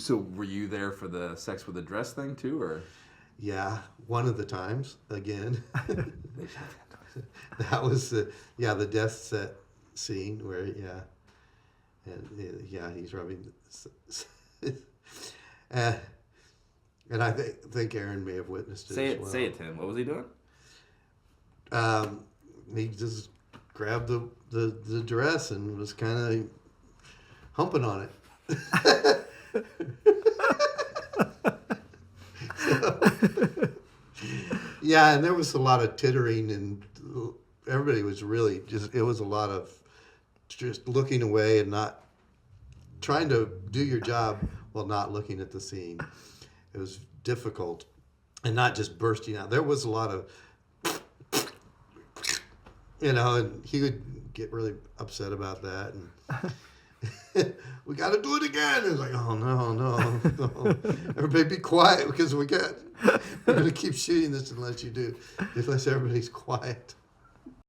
So were you there for the sex with a dress thing too, or? Yeah, one of the times again. That was the death set scene where and he's rubbing, uh, and I think Aaron may have witnessed it as well. Say it, Tim. What was he doing? He just grabbed the dress and was kind of humping on it. Yeah, and there was a lot of tittering, and everybody was really it was a lot of just looking away and not trying to do your job while not looking at the scene. It was difficult, and not just bursting out. There was a lot of, and he would get really upset about that, and we got to do it again. It's like, oh no, everybody be quiet because we're going to keep shooting this unless everybody's quiet.